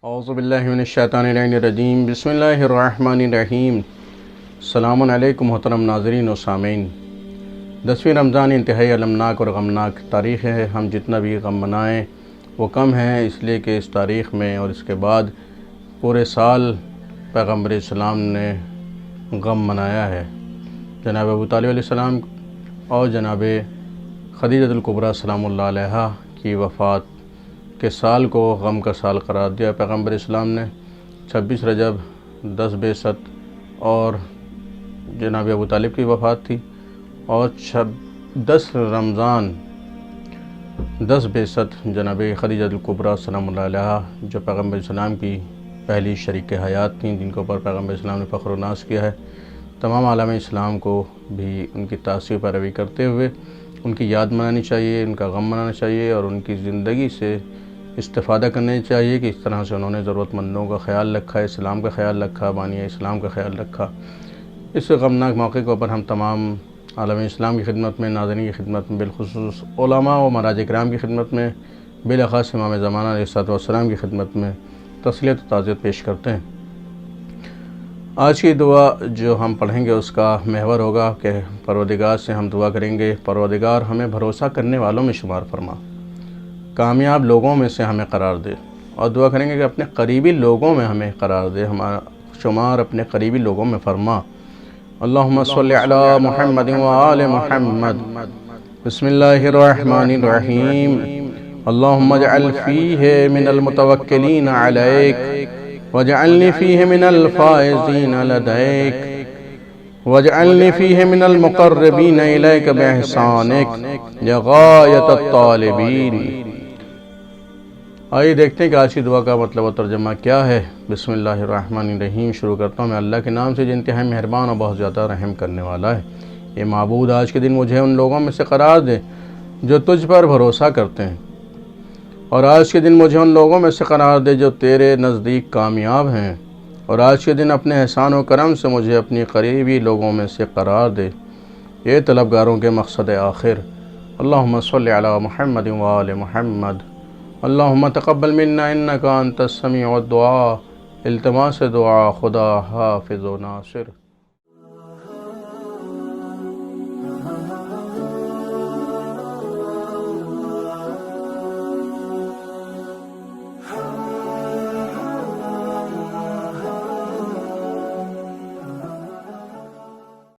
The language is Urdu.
اعوذ باللہ من الشیطان الرجیم، بسم اللہ الرحمن الرحیم۔ السلام علیکم محترم ناظرین و سامعین۔ 10ویں رمضان انتہائی المناک اور غمناک تاریخ ہے۔ ہم جتنا بھی غم منائیں وہ کم ہیں، اس لیے کہ اس تاریخ میں اور اس کے بعد پورے سال پیغمبر اسلام نے غم منایا ہے۔ جناب ابو طالب علیہ السلام اور جناب خدیجہ الکبریٰ سلام اللہ علیہا کی وفات کے سال کو غم کا سال قرار دیا پیغمبر اسلام نے۔ 26 رجب 10 بعثت اور جناب ابو طالب کی وفات تھی، اور 10 رمضان 10 بعثت جناب خدیجہ الکبریٰ سلام اللہ علیہا، جو پیغمبر اسلام کی پہلی شریک حیات تھیں، جن کے اوپر پیغمبر اسلام نے فخر و ناز کیا ہے۔ تمام عالم اسلام کو بھی ان کی تاثیر پیروی کرتے ہوئے ان کی یاد منانی چاہیے، ان کا غم منانا چاہیے، اور ان کی زندگی سے استفادہ کرنے چاہیے کہ اس طرح سے انہوں نے ضرورت مندوں کا خیال رکھا، اسلام کا خیال رکھا، بانی اسلام کا خیال رکھا۔ اس غمناک موقع کے اوپر ہم تمام عالم اسلام کی خدمت میں، ناظرین کی خدمت میں، بالخصوص علماء و مراجع کرام کی خدمت میں، بالاخص امام زمانہ علیہ الصلوۃ والسلام کی خدمت میں تسلیت و تعزیت پیش کرتے ہیں۔ آج کی دعا جو ہم پڑھیں گے اس کا محور ہوگا کہ پروردگار سے ہم دعا کریں گے، پروردگار ہمیں بھروسہ کرنے والوں میں شمار فرما، کامیاب لوگوں میں سے ہمیں قرار دے، اور دعا کریں گے کہ اپنے قریبی لوگوں میں ہمیں قرار دے، ہمارا شمار اپنے قریبی لوگوں میں فرما۔ اللہم صلی علی محمد و آل محمد۔ بسم اللہ الرحمن الرحیم۔ اللہم اجعل فیہ من المتوکلین علیک واجعلنی فیہ من الفائزین لدیک واجعلنی فیہ من المقربین الیک باحسانک یا غایت الطالبین۔ آئیے دیکھتے ہیں کہ آج کی دعا کا مطلب و ترجمہ کیا ہے۔ بسم اللہ الرحمن الرحیم۔ شروع کرتا ہوں میں اللہ کے نام سے جو انتہائی مہربان اور بہت زیادہ رحم کرنے والا ہے۔ اے معبود، آج کے دن مجھے ان لوگوں میں سے قرار دے جو تجھ پر بھروسہ کرتے ہیں، اور آج کے دن مجھے ان لوگوں میں سے قرار دے جو تیرے نزدیک کامیاب ہیں، اور آج کے دن اپنے احسان و کرم سے مجھے اپنی قریبی لوگوں میں سے قرار دے۔ یہ طلبگاروں کے مقصد آخر۔ اللہم صلی علی محمد و آل محمد۔ اللہم تقبل منا انکا انت السمیع الدعاء۔ التماس دعا، خدا حافظ و ناصر۔